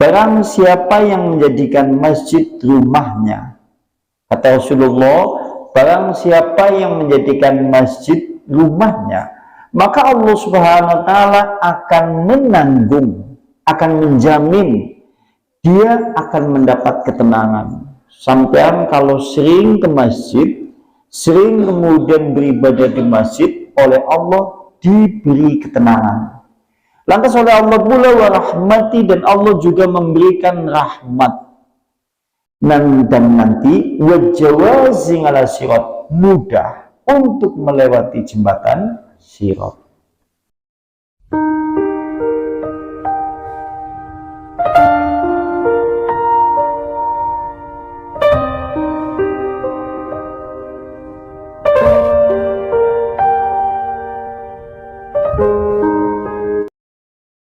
Barang siapa yang menjadikan masjid rumahnya, kata Rasulullah, barang siapa yang menjadikan masjid rumahnya, maka Allah Subhanahu wa Ta'ala akan menanggung, akan menjamin dia akan mendapat ketenangan. Sampean kalau sering ke masjid, sering kemudian beribadah di masjid, oleh Allah diberi ketenangan. Lantas oleh Allah pula wa rahmati, dan Allah juga memberikan rahmat. Dan nanti wajawazing ala sirat, mudah untuk melewati jembatan sirat.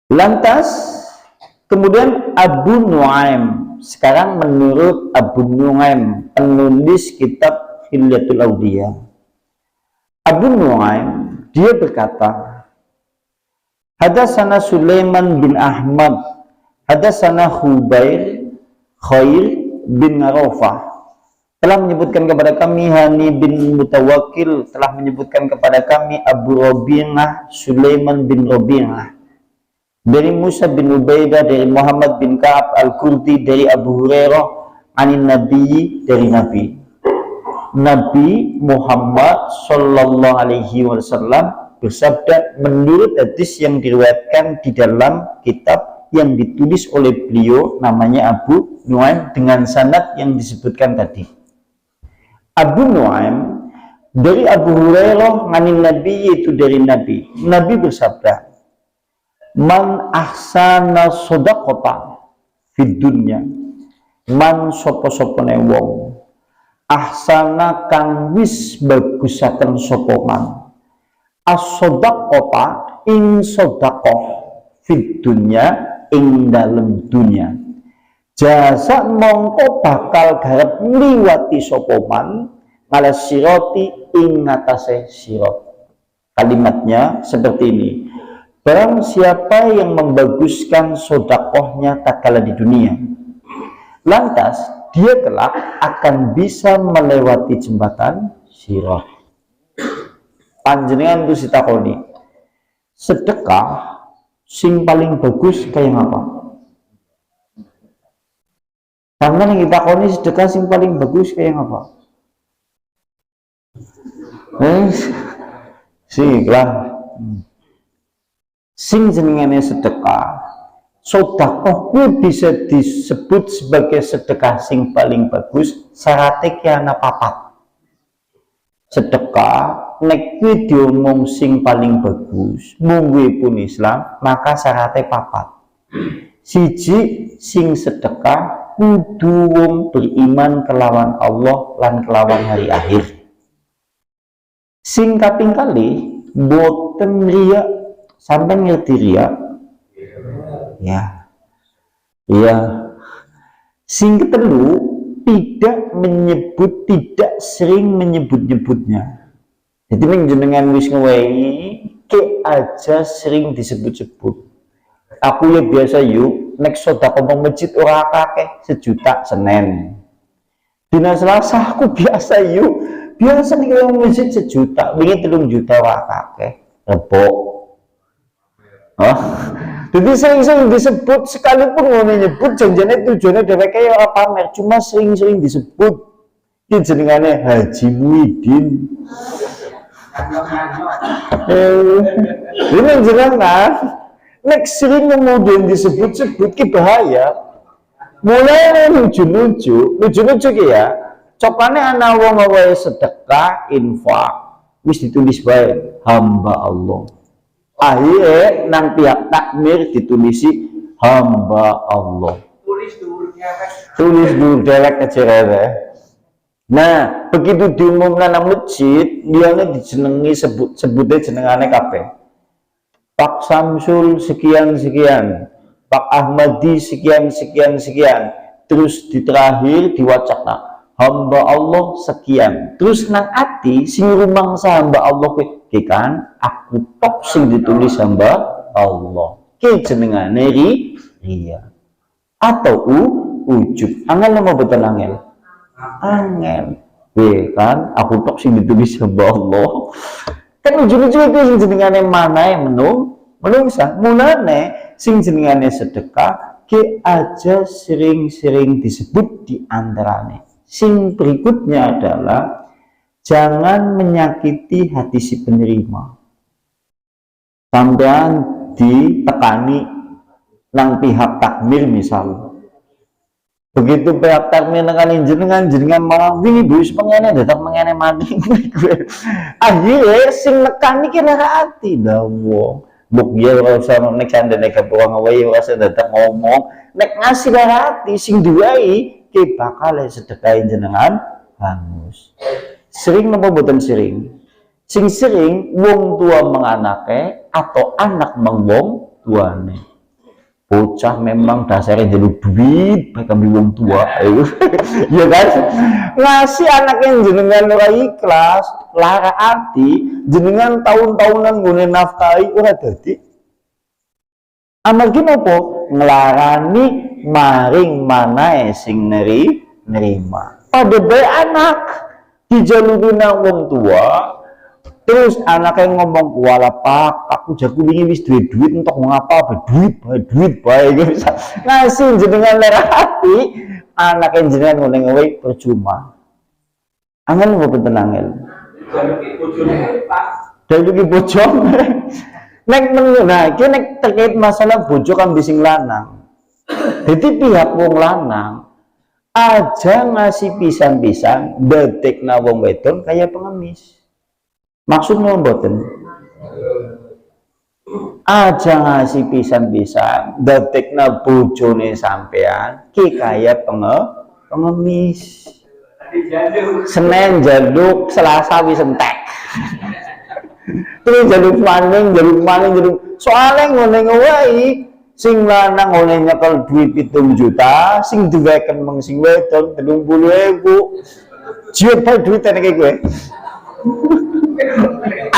Lantas kemudian Abu Nuaim, sekarang menurut Abu Nuaim, penulis kitab Hilyatul Awliya, Abu Nuaim dia berkata, hadatsana Sulaiman bin Ahmad, hadatsana Khubair Khair bin Arafah, telah menyebutkan kepada kami Hani bin Mutawakkil, telah menyebutkan kepada kami Abu Rabi'ah Sulaiman bin Rabi'ah, dari Musa bin Ubaidah, dari Muhammad bin Ka'ab al-Kurdi, dari Abu Hurairah, anin Nabi, dari Nabi Muhammad sallallahu alaihi wasallam bersabda, menurut hadis yang diriwayatkan di dalam kitab yang ditulis oleh beliau namanya Abu Nuaim dengan sanad yang disebutkan tadi. Abu Nuaim dari Abu Hurairah anin Nabi, yaitu dari Nabi bersabda, man ahsana sodaqota fid dunya, man sopo-sopone wong ahsana kang wis bagusaken sapa man as-sodaqota ing sodaqoh fid dunya ing dalem dunya, jasa mongko bakal garep ngliwati sapa man ala sirati ing ngatasé sirat. Kalimatnya seperti ini, barang siapa yang membaguskan sodakohnya tatkala di dunia, lantas dia kelak akan bisa melewati jembatan sirat. Panjenengan itu sitakoni, sedekah sing paling bagus kayak apa? Karena yang kita koni sedekah sing paling bagus kayak apa? Sih lah. Sing jenengane sedekah, sedekah ku bisa disebut sebagai sedekah sing paling bagus syaratnya ki ana papat. Sedekah nek kuwi diomong sing paling bagus mung pun Islam, maka syaratnya papat. Siji, sing sedekah kudu wong beriman kelawan Allah lan kelawan hari akhir. Sing kaping kali boten riya. Sampai ngerti riya? Ya. Sing ketelu, tidak sering menyebut-nyebutnya. Jadi menjenengan wis ngewehi ke aja sering disebut-sebut. Aku ya biasa yuk nek sedekah nang masjid ora akeh, 1 juta Senin. Dina Selasa aku biasa yuk. Biasa nek nang masjid 1 juta, wingi 3 juta ora akeh. Rebo. Jadi sering-sering disebut, sekalipun ngono nyebut janjane tujuannya dheweke kaya ora pamer, cuma sering-sering disebut. Iki jenengane Haji Muhyiddin. Ini jenengan nek sering kemudian disebut-sebut ki bahaya. Mulai lucu-lucu ki ya. Cokane ana wong wae sedekah, infak, wis ditulis bae hamba Allah. Akhirnya nang pihak takmir ditulisi hamba Allah. Tulis dulu delek kecerere. Nah, begitu diumumkan nang masjid, dia dijenengi sebutnya jenengane kabeh. Pak Samsul sekian, Pak Ahmadi sekian. Terus di terakhir diwacana hamba Allah sekian. Terus nang ati sing rumangsa hamba Allah ki kan aku tok sing ditulis hamba Allah. Ki jenengane riya. atau ujub. Angel mau betul angel. Angel. Kan aku tok sing ditulis sama Allah. Kan ujung-ujung itu sing jenengane mana yang menungsa. Mulane sing jenengane sedekah ke aja sering-sering disebut di antarane. Sing berikutnya adalah jangan menyakiti hati si penerima. Sampean ditekani nang pihak takmir misal. Begitu pihak takmir nekani jenengan malah wingi wis pengene datang mengene mati. Akhirnya sing nekani ki ati dah wong. Buk ya ora usah nek sandene kebuang wae ora usah datang ngomong. Nek ngasih hati sing diwai ki bakal sedekahin jenengan hangus. Sering napa boten sering? Sing sering wong tua menganake atau anak mengwong tuane. Bocah memang dasarnya jadi duit bahkan wong tua ya kan ngasih anaknya jenengan ora ikhlas lara hati jenengan tahun-tahunan ngune nafkahi ora dadi amargi napa nglarani maring manae sing nerima pada bae anak dijaluki nang wong tua. Terus anaknya ngomong, wala pak, aku jago wingi wis duit untuk ngapa duit baik bisa ngasih jenengan lerah hati, anaknya jenengan ngomong percuma. Angel nggak benten angel. Jaluki bojone. Nek nah, iki nek terkait masalah bojo kan bising lanang. Jadi pihak wong lanang aja ngasih pisan-pisan detik na wong wedon kayak pengemis. Maksudnya mboten aja ngasih pisan-pisan detikna bojone sampean ki kaya pengemis. Senin jaluk, Selasa wis entek. Terus jaluk maning. Soalnya ngene wae sing lanang oleh nyekel duit 7 juta, sing duweken meng sing wedon 30.000. Jiwet bae duit nek kowe.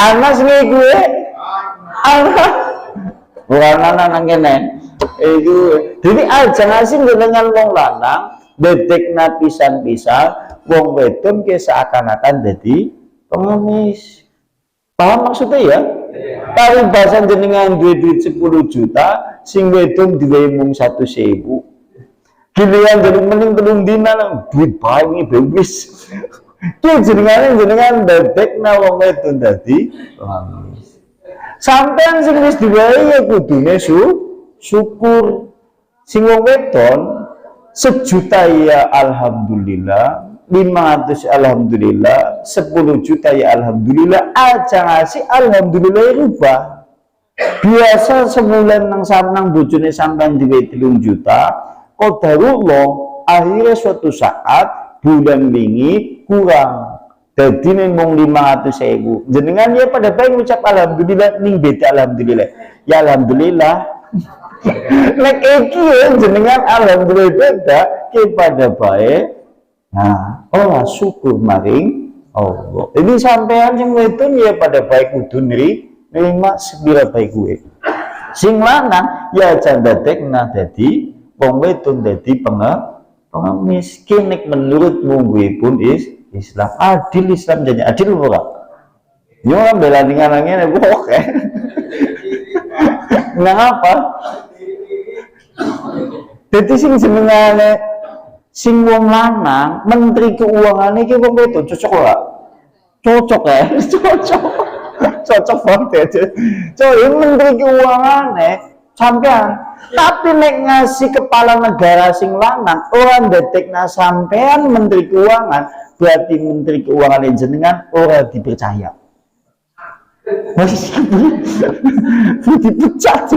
Anak sini gue, anak bukan anak nang kene. Itu, jadi aja ngasih dengan wong lanang, detik pisan-pisan, wong wedon ke seakan-akan jadi pengemis. Paham maksudnya ya? Tahu bahasan jenengan duit 10 juta, sing wedon duwe mung 100.000. Giliran jadi mending telung dina duit bae bewis. Ki jenengan dedek na wong wedon dadi pengemis. Sampeyan sing wis diwai ya kudune syukur. Sing wong wedon 1 juta ya alhamdulillah, 500 alhamdulillah, 10 juta ya alhamdulillah, aja ngasih alhamdulillah rubah. Biasa sebulan nang bojone sampean duwe 3 juta, qadarullah akhirnya suatu saat bulan wingi kurang jadi mung 500.000 jenengan ya pada baik ngucap alhamdulillah ning beda alhamdulillah ya alhamdulillah nek iki jenengan alhamdulillah beda ke pada baik nah Allah syukur maring Allah ini sampean yang wedon ya pada baik kudu nerima sepira baik gue sing lanang ya candatekna dadi wong wedon dadi pengemis kinek menurut munggu pun Islam adil Islam jadi adil ora yo kan bela dengan oke ngapa dadi sing jenengane sing wong lanang menteri keuangan iki wong wedon cocok ora cocok ya cocok banget ya coy menteri keuangan sampean tapi nek ngasih kepala negara sing lanang orang detekna sampean menteri keuangan berarti menteri keuangan jenengan orang dipercaya masih dipecat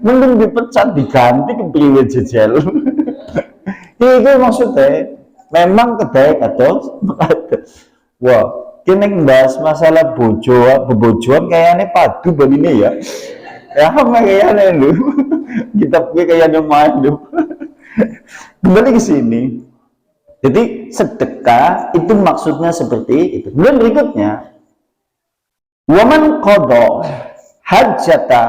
mending dipecat diganti ke priwe jejel itu maksudnya memang kedai atau wah kini bahas masalah bebojoan kayaknya padu begini ya ya kayaknya lu kita kayaknya malu kembali ke sini jadi sedekah itu maksudnya seperti itu kemudian berikutnya waman qada hajata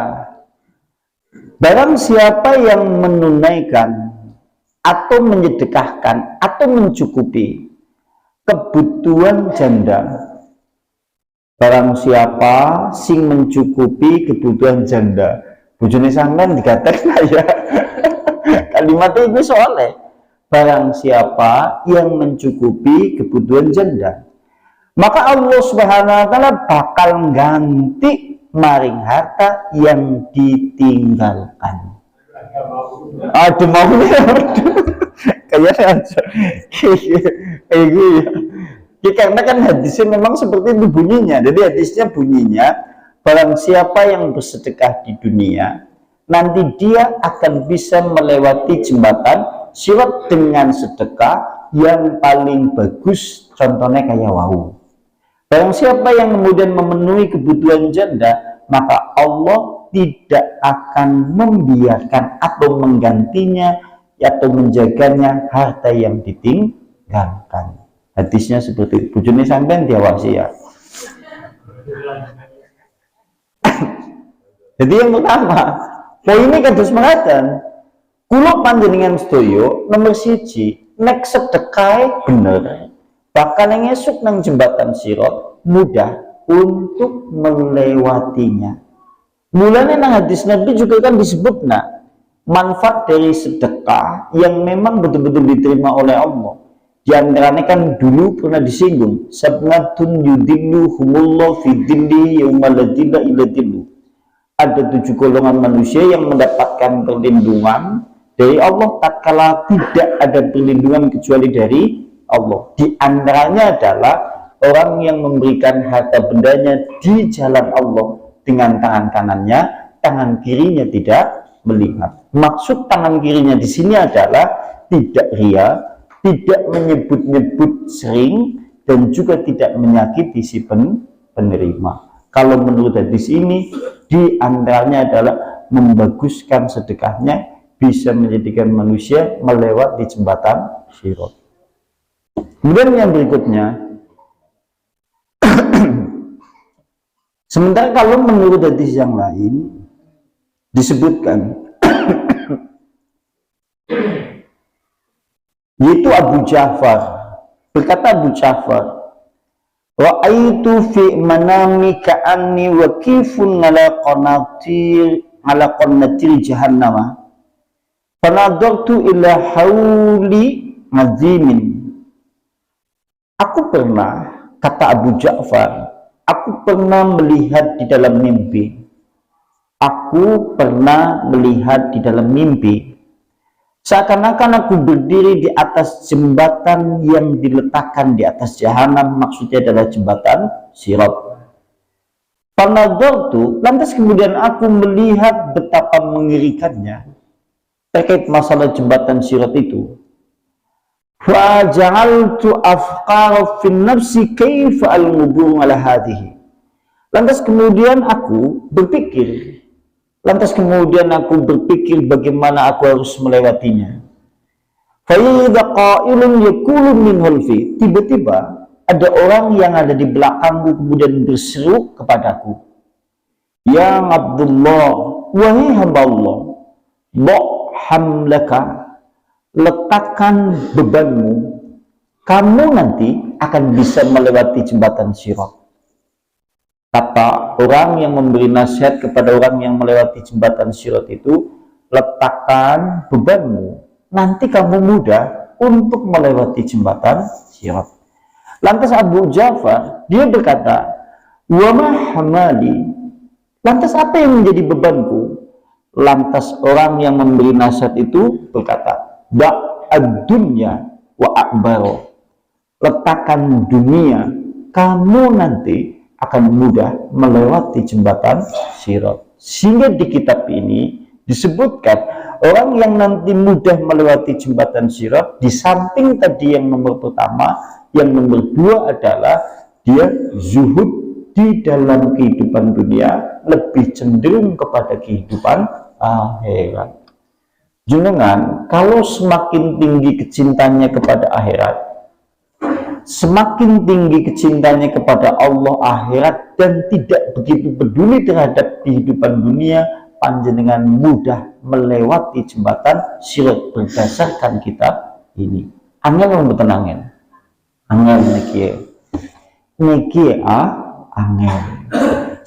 Barang siapa yang menunaikan atau menyedekahkan atau mencukupi kebutuhan janda, barang siapa sing mencukupi kebutuhan janda, bojone sampean dikatakan ya kalimatnya ini soalnya barang siapa yang mencukupi kebutuhan janda, maka Allah Subhanahu wa taala bakal ganti maring harta yang ditinggalkan. Aduh maunya kayaknya kayak gitu. Karena kan hadisnya memang seperti itu bunyinya. Jadi hadisnya bunyinya, barang siapa yang bersedekah di dunia, nanti dia akan bisa melewati jembatan sirat dengan sedekah yang paling bagus. Contohnya kayak wau. Barang siapa yang kemudian memenuhi kebutuhan janda, maka Allah tidak akan membiarkan atau menggantinya atau menjaganya harta yang ditinggalkan. Hadisnya seperti itu. Bojone sampean diawasi ya. Jadi yang pertama, poinnya kados mengatakan, kula panjenengan sedaya nomor siji, nek sedekah bener, bakal ngesuk nang jembatan sirat mudah untuk melewatinya. Mulanya nang hadis Nabi juga kan disebut manfaat dari sedekah yang memang betul-betul diterima oleh Allah. Di antaranya kan dulu pernah disinggung, sabnatun yudilluhumullah fi dhilli yauma la dhilla illa dhillu. Ada 7 golongan manusia yang mendapatkan perlindungan dari Allah tatkala tidak ada perlindungan kecuali dari Allah. Di antaranya adalah orang yang memberikan harta bendanya di jalan Allah dengan tangan kanannya, tangan kirinya tidak melihat. Maksud tangan kirinya di sini adalah tidak ria, tidak menyebut-nyebut sering, dan juga tidak menyakiti si penerima. Kalau menurut hadis ini, di antaranya adalah membaguskan sedekahnya, bisa menjadikan manusia melewati jembatan sirat. Kemudian yang berikutnya, sementara kalau menurut hadis yang lain disebutkan yaitu Abu Ja'far berkata, Abu Ja'far, ra'aitu fi manami ka'anni waqifun ala qanatir jahannama fanadartu ila hauli azimin. Aku pernah, kata Abu Ja'far, aku pernah melihat di dalam mimpi. Aku pernah melihat di dalam mimpi seakan-akan aku berdiri di atas jembatan yang diletakkan di atas jahanam, maksudnya adalah jembatan sirat. Panadhartu, lantas kemudian aku melihat betapa mengerikannya terkait masalah jembatan sirat itu. Fa ja'altu afqara fi nafsi kaifa al-mubur ala hadhihi. Lantas kemudian aku berpikir bagaimana aku harus melewatinya. Tiba-tiba ada orang yang ada di belakangku kemudian berseru kepadaku, ya Abdullah, wahai hamba Allah, hamlaka, letakkan bebanmu, kamu nanti akan bisa melewati jembatan sirat. Kata orang yang memberi nasihat kepada orang yang melewati jembatan sirat itu, letakkan bebanmu, nanti kamu mudah untuk melewati jembatan sirat. Lantas Abu Ja'far, dia berkata, wa ma hamali, lantas apa yang menjadi bebanku? Lantas orang yang memberi nasihat itu berkata, ad-dunya wa akbaro, letakkan dunia, kamu nanti akan mudah melewati jembatan sirat. Sehingga di kitab ini disebutkan orang yang nanti mudah melewati jembatan sirat, di samping tadi yang nomor pertama, yang nomor dua adalah dia zuhud di dalam kehidupan dunia, lebih cenderung kepada kehidupan akhirat. Jenengan kalau semakin tinggi kecintanya kepada akhirat, semakin tinggi kecintanya kepada Allah akhirat, dan tidak begitu peduli terhadap kehidupan dunia, panjenengan mudah melewati jembatan sirat berdasarkan kitab ini. Angel mboten angel. Angel niki angel.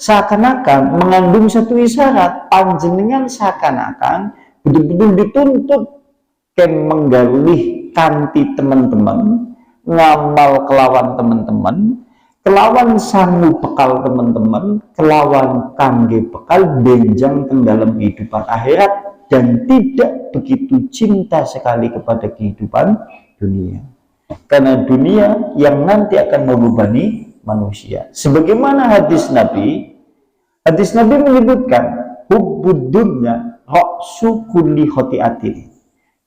Seakan-akan mengandung satu isyarat, panjenengan seakan-akan betul-betul dituntut ken menggauli kanti teman-teman, ngamal kelawan teman-teman, kelawan sangu bekal teman-teman, kelawan kangge bekal benjang dalam kehidupan akhirat, dan tidak begitu cinta sekali kepada kehidupan dunia, karena dunia yang nanti akan membebani manusia. Sebagaimana hadis Nabi menyebutkan hubbud dunya ra'su kulli khotiatin,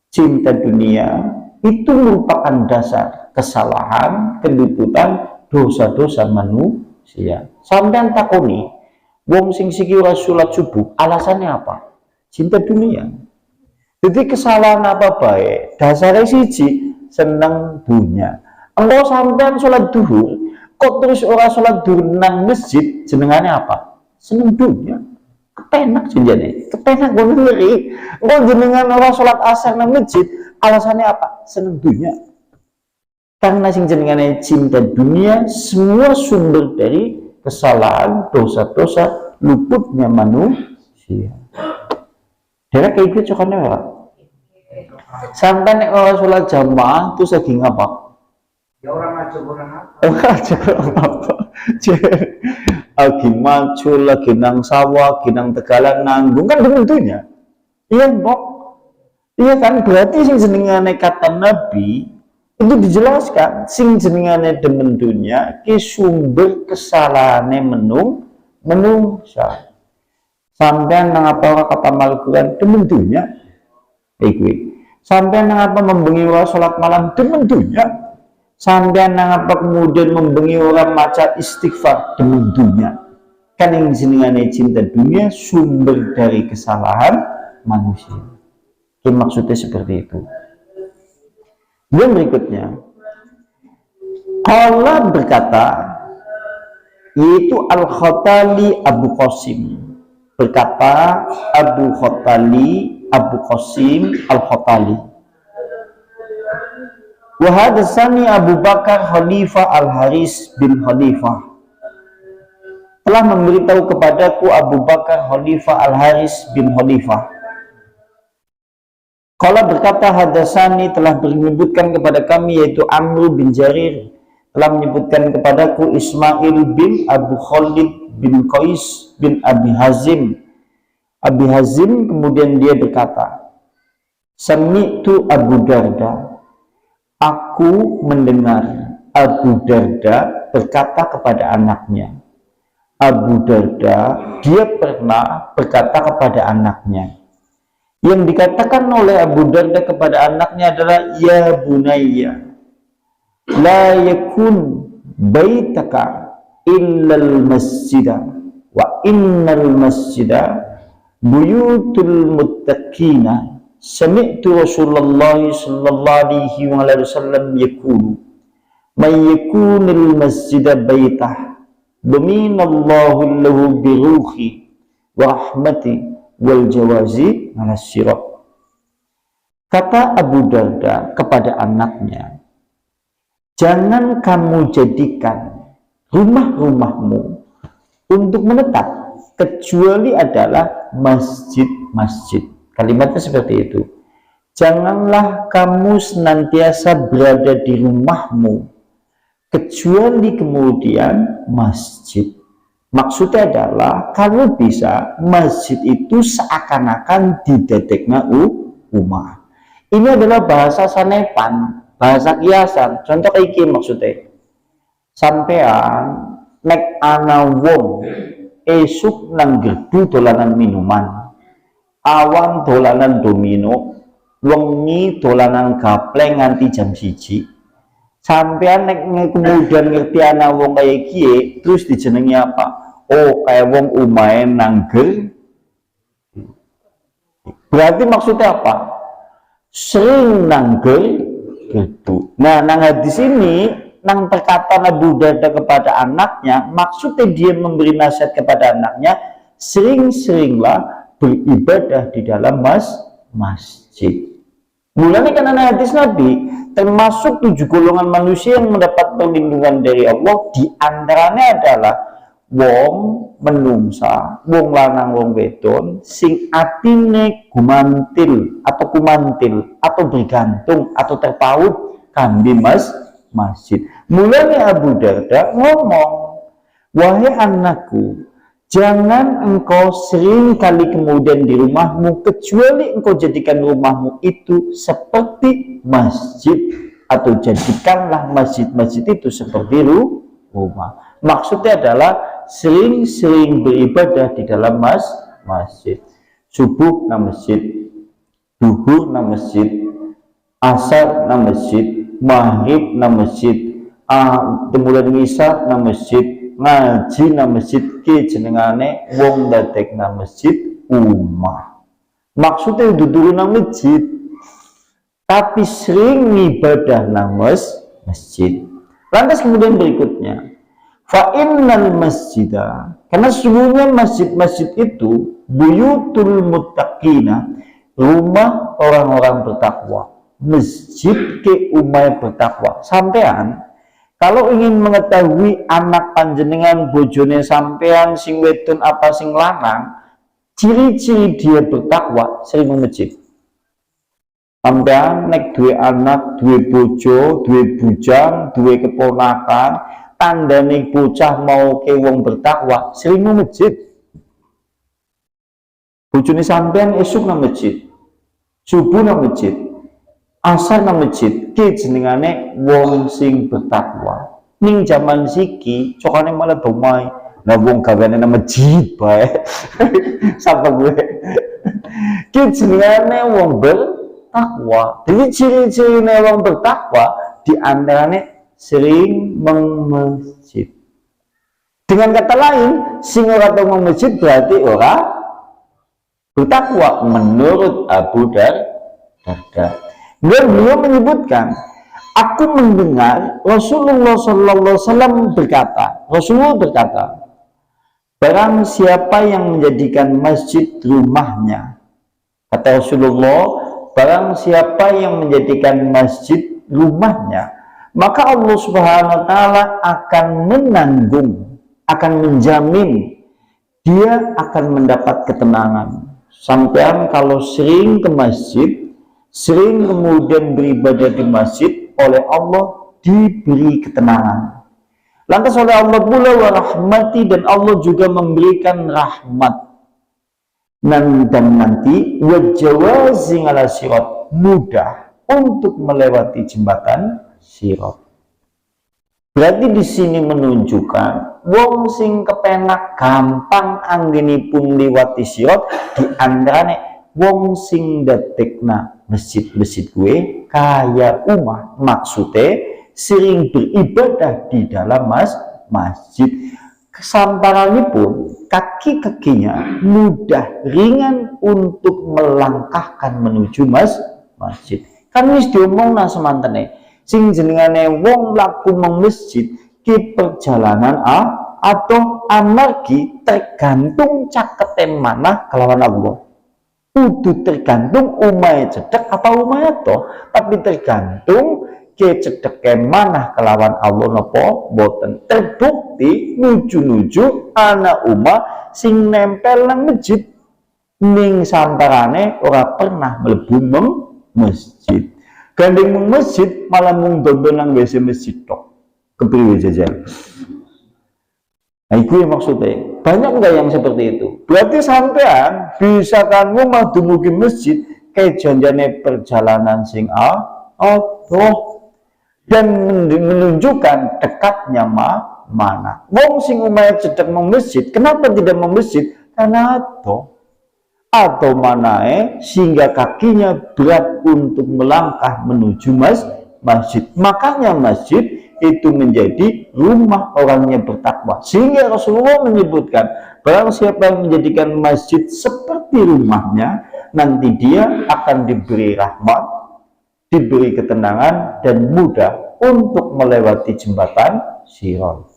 cinta dunia itu merupakan dasar kesalahan, keluputan, dosa-dosa manusia. Sampean takoni wong sing siki ora salat subuh, alasannya apa? Cinta dunia. Jadi kesalahan apa baik? Dasarnya siji, seneng dunia. Engkau sampean salat duhur, kok terus ora salat duhur nang masjid, jenengannya apa? Seneng dunia. Kepenak jenjane, kepenak ngeri. Engkau jenengan ora salat asar nang masjid, alasannya apa? Seneng dunia. Karena sing jenengane cinta dunia, semua sumber dari kesalahan, dosa-dosa, luputnya manusia. Dera kayak gitu cokane ora. Sampai nek ora salat jamaah terus lagi ngapa? Ya orang ngajak orang apa? Lagi maju, lagi nang sawah, lagi nang tegalan nanggung kan tentunya. Iya, Mbok. Iya kan, berarti sing jenengane kata Nabi itu dijelaskan sing jenengane demen dunia ki sumber kesalahane menungsa. Sampean nang apa kata Al-Qur'an demen dunia. Sampean nang apa membengi ora salat malam demen dunia. Sampean nang apa kemudian membengi orang maca istighfar demen dunia. Kan yang jenengane cinta dunia sumber dari kesalahan manusia. Ini maksudnya seperti itu. Dan berikutnya, Allah berkata, yaitu Al-Khatali Abu Qasim berkata, Abu Qasim Al-Khatali, wa hadatsani Abu Bakar Khalifah Al-Haris bin Khalifah, telah memberitahu kepadaku Abu Bakar Khalifah Al-Haris bin Khalifah. Qala berkata, hadatsani telah menyebutkan kepada kami, yaitu Amr bin Jarir telah menyebutkan kepadaku Ismail bin Abu Khalid bin Qais bin Abi Hazim. Abi Hazim kemudian dia berkata, sami'tu Abu Darda, aku mendengar Abu Darda berkata kepada anaknya. Abu Darda dia pernah berkata kepada anaknya. Yang dikatakan oleh Abu Darda kepada anaknya adalah, ya bunayya, la yakun baitaka illal masjidah, wa innal masjidah buyutul muttaqina. Sami'tu Rasulullah sallallahu alaihi wasallam yaqulu, may yakunil masjidah baitah dominallahu lahu biruhi wa rahmati wal jawazi ala sirat. Kata Abu Darda kepada anaknya, jangan kamu jadikan rumah-rumahmu untuk menetap kecuali adalah masjid-masjid. Kalimatnya seperti itu. Janganlah kamu senantiasa berada di rumahmu kecuali kemudian masjid. Maksudnya adalah kalau bisa masjid itu seakan-akan didadekna umah. Ini adalah bahasa sanepan, bahasa kiasan. Contoh iki maksudnya. Sampean nek ana wong esuk nang gerdu dolanan minuman, awan dolanan domino, wengi dolanan gapleng nganti jam 1. Sampean nek kemudian ngerti ana wong kaya kiye, terus dijenengi apa? Oh, kayak wong umahe nangger. Berarti maksudnya apa? Sering nangger gitu. Nah, nang hadis ini, nang perkataan Abu Darda kepada anaknya, maksudnya dia memberi nasihat kepada anaknya, sering-seringlah beribadah di dalam masjid. Mulanya karena hadis Nabi, termasuk 7 golongan manusia yang mendapat perlindungan dari Allah, di antaranya adalah wong menungsa, wong lanang wong wedon sing atine gumantil atau bergantung atau terpaut kambi masjid. Mulanya Abu Darda ngomong, wahai anakku, jangan engkau sering kali kemudian di rumahmu kecuali engkau jadikan rumahmu itu seperti masjid, atau jadikanlah masjid-masjid itu seperti rumah. Maksudnya adalah sering-sering beribadah di dalam masjid. Subuh na masjid, duhur na masjid, asar na masjid, maghrib na masjid, kemudian isya na masjid, ngaji na masjid, ki jenengane wong dadek na masjid umah. Maksudnya duduk na masjid, tapi sering ibadah na masjid. Lantas kemudian berikutnya, fa innal masjidah, karena sesungguhnya masjid-masjid itu buyutul muttaqina, rumah orang-orang bertakwa. Masjid ke umay bertakwa. Sampean kalau ingin mengetahui anak panjenengan bojone sampean sing wedon apa sing lanang, ciri-ciri dia bertakwa sering masjid. Sampean nek duwe anak, duwe bojo, duwe bujang, duwe keponakan, tandane bocah mau ke wong bertakwa sering masjid. Bojone sampean esuk nang masjid, subuh nang masjid, asal nang masjid, ki jenengane wong sing bertakwa. Ning jaman siki cokane malah domai, nah wong gaweane nang masjid bae. Sapa gue? Ki jenengane wong bertakwa. Jadi ciri-cirine wong bertakwa di antaranya sering masjid. Dengan kata lain, sing ora tau masjid berarti ora bertakwa menurut Abu Darda. Beliau menyebutkan, aku mendengar Rasulullah SAW berkata, Rasulullah berkata, barang siapa yang menjadikan masjid rumahnya, kata Rasulullah, barang siapa yang menjadikan masjid rumahnya, maka Allah Subhanahu wa Ta'ala akan menanggung, akan menjamin dia akan mendapat ketenangan. Sampean kalau sering ke masjid, sering kemudian beribadah di masjid, oleh Allah diberi ketenangan. Lantas oleh Allah pula wa rahmati, dan Allah juga memberikan rahmat. Dan nanti wajawazi ala sirat, mudah untuk melewati jembatan sirat. Berarti di sini menunjukkan wong sing kepenak gampang anggenipun liwati sirat, di antarane wong sing detekna masjid-masjid gue kaya umah, maksudnya sering beribadah di dalam masjid. Kesamparanipun kaki-kakinya mudah ringan untuk melangkahkan menuju masjid. Kan wis diomongna semantene, sing jenengane wong laku nang masjid ki perjalanan atau amargi tergantung cakete manah kelawan Allah. Kudu tergantung umahe cedek apa umahe to, tapi tergantung ke cedeke manah kelawan Allah napa boten. Terbukti nuju-nuju anak umah sing nempel nang masjid ning samparane ora pernah mlebu masjid. Gandeng mung masjid malah mung dondon nang WC masjid tok. Kepriwe jajal? Nah, itu maksudnya. Banyak enggak yang seperti itu? Berarti sampean bisa kan ngomah dumugi masjid kayak janjane perjalanan sing dan menunjukkan dekatnya mana. Wong sing umahe cedek nang masjid, kenapa tidak mau masjid? Karena atau manae sehingga kakinya berat untuk melangkah menuju masjid. Makanya masjid itu menjadi rumah orangnya bertakwa. Sehingga Rasulullah menyebutkan, barang siapa yang menjadikan masjid seperti rumahnya, nanti dia akan diberi rahmat, diberi ketenangan, dan mudah untuk melewati jembatan sirat.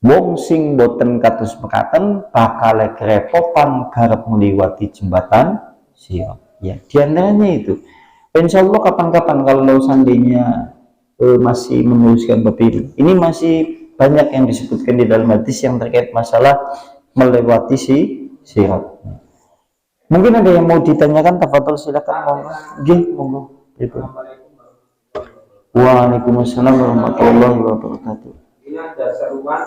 Wong sing boten kados mekaten bakal kerepotan garap melewati jembatan sirat. Ya, diantaranya itu. Insya Allah kapan-kapan kalau seandainya masih meneruskan bab ini masih banyak yang disebutkan di dalam hadis yang terkait masalah melewati sirat. Mungkin ada yang mau ditanyakan, tafadhol silakan, monggo. Nggih, monggo. Waalaikumsalam warahmatullahi wabarakatuh. Ini ada seruan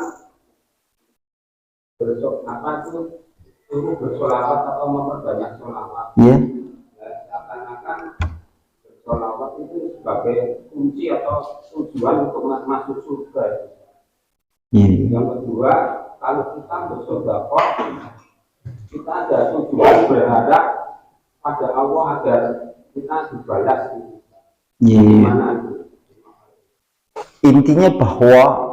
suruh bersolawat atau memperbanyak solawat. Iya. Seakan-akan bersolawat itu sebagai kunci atau tujuan untuk masuk surga. Iya. Yang kedua, kalau kita bersedekah, kita ada tujuan berharap pada Allah agar kita dibalas. Iya. Intinya bahwa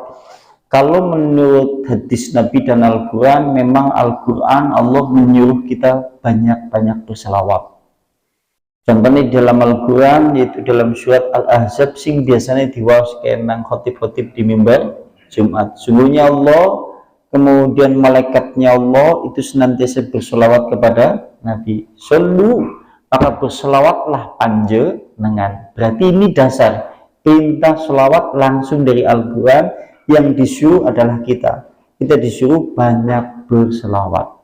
kalau menurut hadis Nabi dan Al-Quran, memang Al-Quran Allah menyuruh kita banyak-banyak berselawat. Contohnya di dalam Al-Quran, yaitu dalam surat Al-Ahzab, sing biasanya diwaskan nang khotib-khotib di mimbar Jumat. Sungguhnya Allah, kemudian malaikatnya Allah itu senantiasa berselawat kepada Nabi. Sallu, maka berselawatlah panjenengan. Berarti ini dasar perintah selawat langsung dari Al-Quran. Yang disuruh adalah kita disuruh banyak berselawat.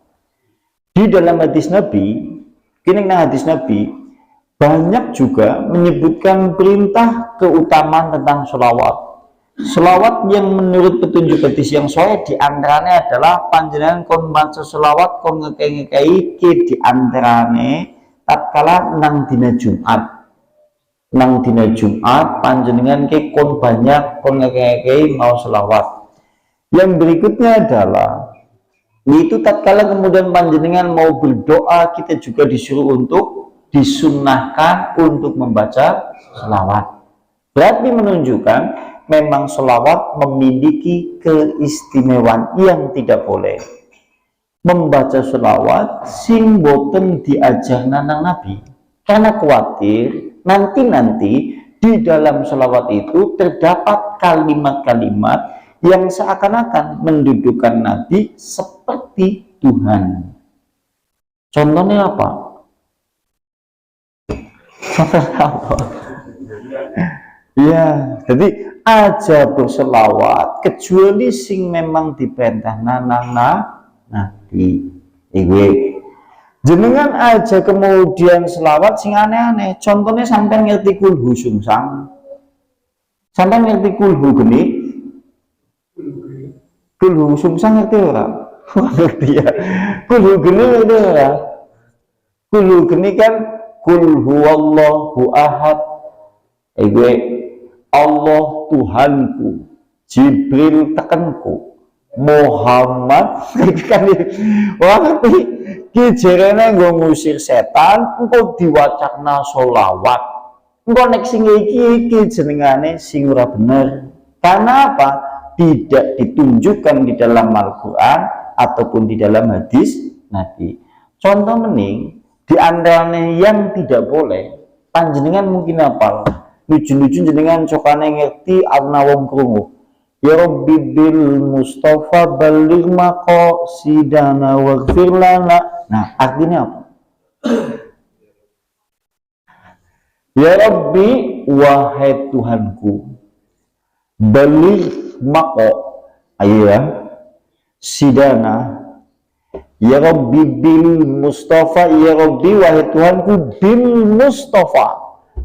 Di dalam hadis Nabi, hadis Nabi banyak juga menyebutkan perintah keutamaan tentang selawat. Selawat yang menurut petunjuk hadis yang sahih diantaranya adalah panjenengan kon maca selawat kon ngekei di antarane tatkala nang dina Jumat. Nang dina Jumat panjenengan ke kon banyak kon ngekei mau selawat. Yang berikutnya adalah itu tatkala kemudian panjenengan mau berdoa, kita juga disuruh untuk disunnahkan untuk membaca selawat. Berarti menunjukkan memang selawat memiliki keistimewaan yang tidak boleh membaca selawat sing boten diajar nang Nabi, karena khawatir nanti di dalam selawat itu terdapat kalimat-kalimat yang seakan-akan mendudukkan Nabi seperti Tuhan. Contohnya apa? Contohnya apa? Ya, jadi aja berselawat kecuali sing memang diperintah Nabi. Jenengan aja kemudian selawat sing aneh-aneh. Contohnya sampai ngerti kulhu sungsang, sampai ngerti kulhu geni, kulhu sungsang ngerti ora? Ngerti ya. Kulhu geni ngerti ora? Kulhu geni kan kulhu Allahu ahad. Allah Tuhanku, Jibril tekanku, Muhammad kan wah ngerti ki jerene nggo ngusir setan engko diwacana selawat engko nek sing iki jenengane sing ora bener. Karena apa? Tidak ditunjukkan di dalam Al-Quran ataupun di dalam hadis Nabi. Contoh mending di antaranya yang tidak boleh panjenengan mungkin apa lucu-lucu jenengan cokane ngerti ana wong krungu. Ya Rabbi bil Mustafa baligh maqasidana waghfir lana. Nah, artinya apa? Ya Rabbi, wahai Tuhanku, baligh maqo, ayo ya, sidana. Ya Rabbi bil Mustafa, ya Rabbi wahai Tuhanku bil Mustafa.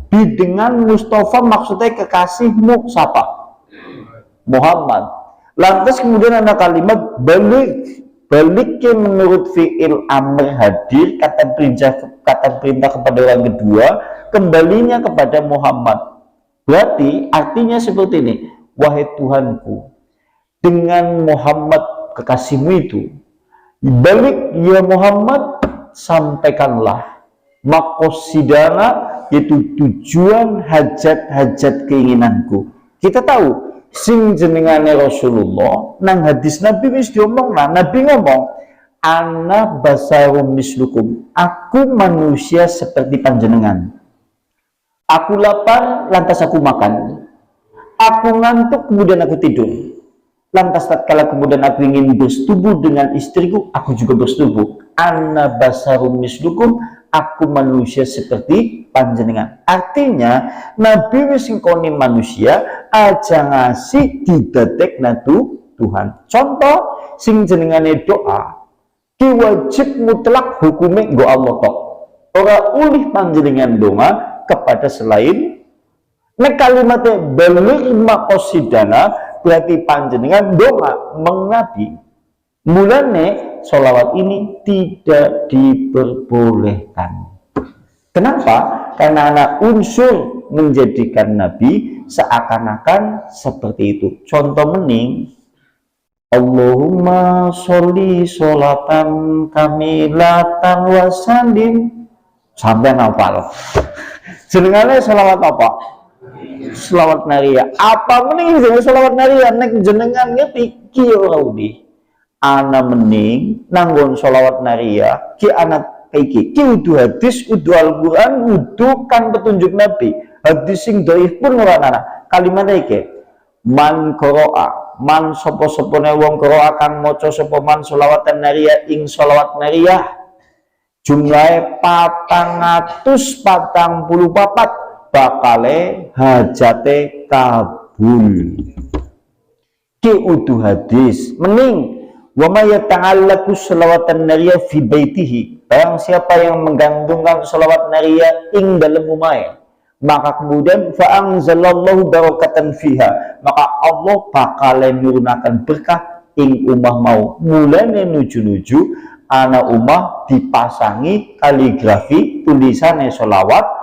Dengan Mustafa maksudnya kekasihmu siapa? Muhammad. Lantas kemudian ada kalimat balik. Baliknya menurut fi'il amr hadir, kata perintah kepada orang kedua, kembalinya kepada Muhammad. Berarti artinya seperti ini, wahai Tuhanku, dengan Muhammad kekasihmu itu, balik ya Muhammad, sampaikanlah makosidana, yaitu tujuan hajat-hajat keinginanku. Kita tahu sing jenengane Rasulullah nang hadis Nabi wis diomong, Nabi ngomong ana basarum mislukum, aku manusia seperti panjenengan, aku lapar lantas aku makan, aku ngantuk kemudian aku tidur, Lantas tatkala kemudian aku ingin bersetubuh dengan istriku, aku juga bersetubuh. Ana basarum mislukum, aku manusia seperti panjenengan. Artinya Nabi wis ngkoni manusia aja ngasih didetek natu Tuhan. Contoh sing jenengane doa ki wajib mutlak hukume nggo Allah tok. Ora ulih panjenengan donga kepada selain nek kalimatnya baligh maqasidana berarti panjenengan doa mengabi. Mulane sholawat ini tidak diperbolehkan. Kenapa? Karena anak unsur menjadikan Nabi seakan-akan seperti itu. Contoh mening, Allahumma sholli sholatan kamilatan wa sallim. Sampai nafal. Jenengane sholawat apa? Selawat naria. Apa mending jeneng selawat naria nek jenengan ngerti ki ora udi. Ana mending nanggon selawat naria ki anak iki. Ki udu hadis, udu Al-Qur'an, udu kan petunjuk Nabi. Hadis sing dhaif pun ora ana. Kalimat iki man qira'a, man sapa-sapane wong qira'a kang maca sapa man selawatan naria ing selawat naria jumlahe 444 bakale hajate kabul. Ki udu hadis mening wa may yata'allaqu shalawatan nariyah fi baitihi, barang siapa yang menggantungkan shalawat nariyah ing dalam rumahnya, maka kemudian fa anzalallahu barakatan fiha, maka Allah bakal nurunakan berkah ing umah mau. Mulane nuju-nuju ana umah dipasangi kaligrafi tulisannya sholawat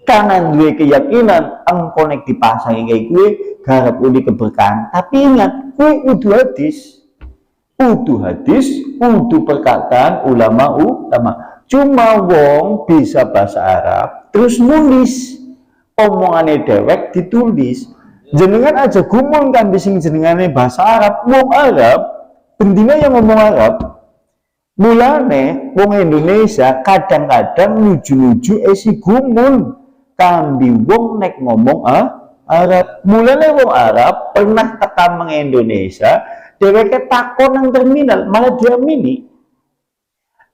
karena duwe keyakinan engkau nek dipasangi kayak gue garap uli keberkahan. Tapi ingat, gue udu hadis, udu perkataan ulama. Cuma wong bisa bahasa Arab terus nulis omongannya dewek ditulis. Jenengan aja gumul kan bising jenengannya bahasa Arab, wong Arab bendina yang ngomong Arab. Mulane wong Indonesia kadang-kadang nuju-nuju esi gumul kambi wong nek ngomong Arab. Mulane wong Arab pernah tekan meng Indonesia, dheweke takon nang terminal malah diamini.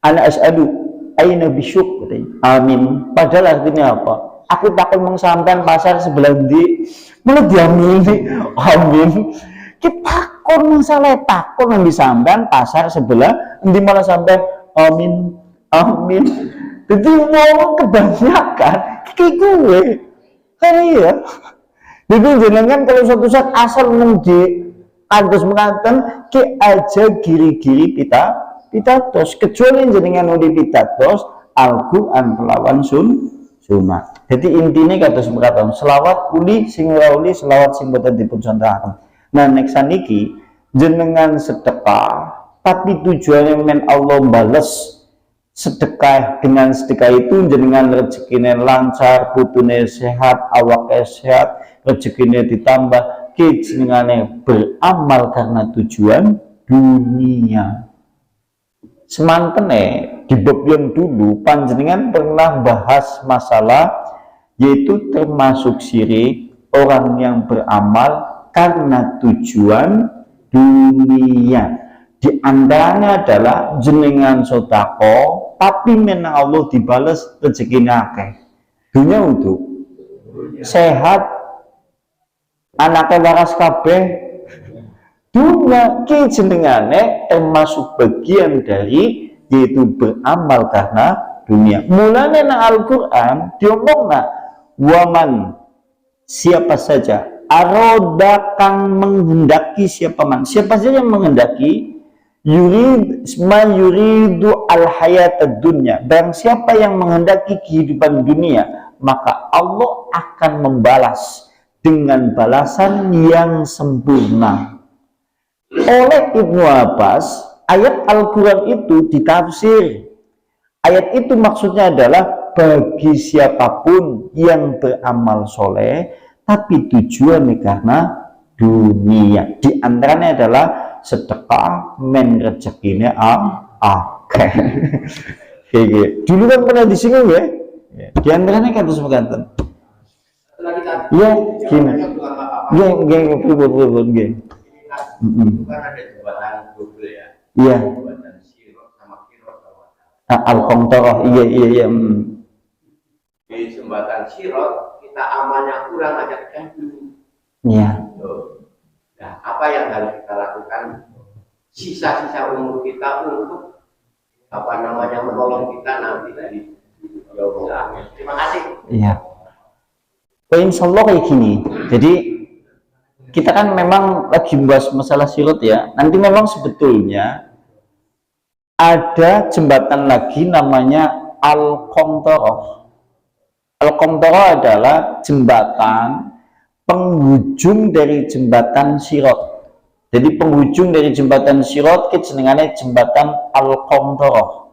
Ana as'alu aina bisyuk, amin. Padahal artinya apa? Aku takon meng sampean pasar sebelah ndi, malah diamini. Amin. Kita takon salah takon nang sampean pasar sebelah endi malah sampean amin. Amin. Jadi wong kebanyakan kayak gue kan iya. Jadi jenengan kalau suatu saat asal mengdi kados mengatakan ke aja giri-giri pitados, kecuali jenengan udah pitados Al-Quran kelawan sunnah. Jadi intinya kados mengatakan selawat uli sing ora uli selawat sing boten dipun contohaken. Nah nek saniki jenengan sedekah tapi tujuannya men Allah bales sedekah, dengan sedekah itu jenengan rezekinya lancar, putune sehat, awaknya sehat, rezekinya ditambah, jenengannya beramal karena tujuan dunia. Semantene di bab yang dulu panjenengan pernah bahas masalah yaitu termasuk syirik orang yang beramal karena tujuan dunia. Di antaranya adalah jenengan sodako tapi menang Allah dibalas rezekinya akeh. Dunia untuk sehat, anaknya waras kabeh. Dunia ki jenengane termasuk bagian dari yaitu beramal karena dunia. Mulane nang Al-Qur'an diomongna waman siapa saja aroda kang menghendaki siapa saja yang menghendaki yuridu al-hayatad dunya, dan siapa yang menghendaki kehidupan dunia, maka Allah akan membalas dengan balasan yang sempurna. Oleh Ibnu Abbas, ayat Al-Quran itu ditafsir. Ayat itu maksudnya adalah bagi siapapun yang beramal soleh, tapi tujuannya karena dunia. Di antaranya adalah sedekah men rezekinya akeh. Dulu kan pernah disinggung ya. Di antaranya kata semekanten. Ya, gini. Ya, pribun. Mm-mm. Itu kan ada jembatan double ya. Iya. Jembatan Sirot sama Kirot kalau Al-Qantoroh, iya. di jembatan Sirot kita amalnya kurang aja ganggu. Iya. Nah, apa yang harus kita lakukan? Sisa-sisa umur kita untuk apa namanya menolong kita nanti dari ya Allah. Terima kasih. Iya. Insya Allah kayak gini. Jadi kita kan memang lagi membahas masalah sirot ya. Nanti memang sebetulnya ada jembatan lagi namanya Al-Qantoroh. Al-Qantoroh adalah jembatan penghujung dari jembatan sirot. Jadi penghujung dari jembatan sirot kita jenengannya jembatan Al-Qantoroh.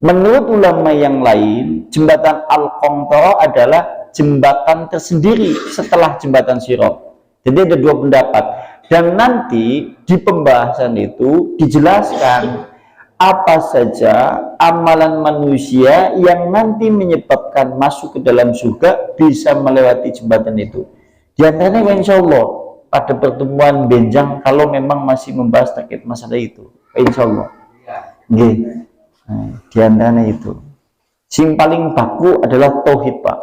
Menurut ulama yang lain, jembatan Al-Qantoroh adalah jembatan tersendiri setelah jembatan sirot. Jadi ada dua pendapat. Dan nanti di pembahasan itu dijelaskan apa saja amalan manusia yang nanti menyebabkan masuk ke dalam surga bisa melewati jembatan itu. Di antaranya insya Allah pada pertemuan benjang kalau memang masih membahas terkait masalah itu. Insya Allah. Nggih. Nah, di antaranya itu. Sing paling baku adalah tauhid, Pak.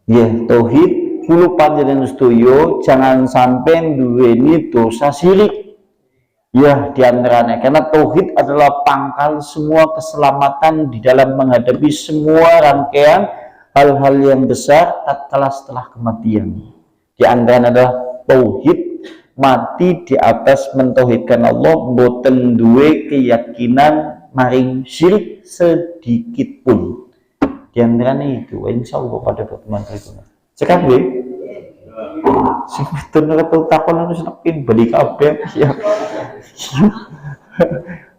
Ya, tauhid kulo panjenengan sedoyo jangan sampai duweni dosa syirik. Ya, di antaranya karena tauhid adalah pangkal semua keselamatan di dalam menghadapi semua rangkaian hal-hal yang besar tatkala setelah kematian. Di antaranya adalah tauhid, mati di atas mentauhidkan Allah, boten duwe keyakinan maring syirik sedikit pun. Di antaranya itu, insya Allah pada pertemuan berikutnya. Sekarang gue, sing betul ngerti takon harus nekin beli kabeh ya.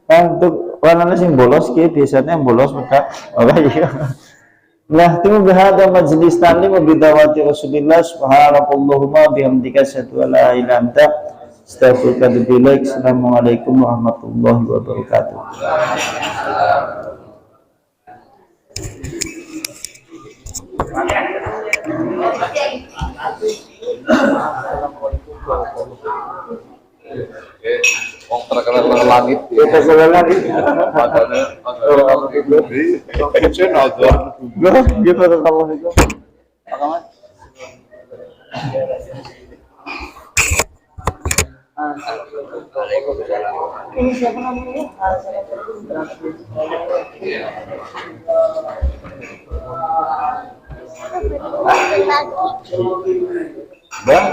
Untuk warna sing bolos ki biasanya bolos mereka apa ya. Nah, timu bihada majlis talim wa bidawati Rasulillah subhanakallahumma bihamdika asyhadu an la ilaha illa anta astaghfiruka wa atubu ilaik. Assalamualaikum warahmatullahi wabarakatuh. Wong terkenal langit Kita sekali lagi. makanya kitchen outdoor Gitu kalau itu. Ini siapa namanya? Bang.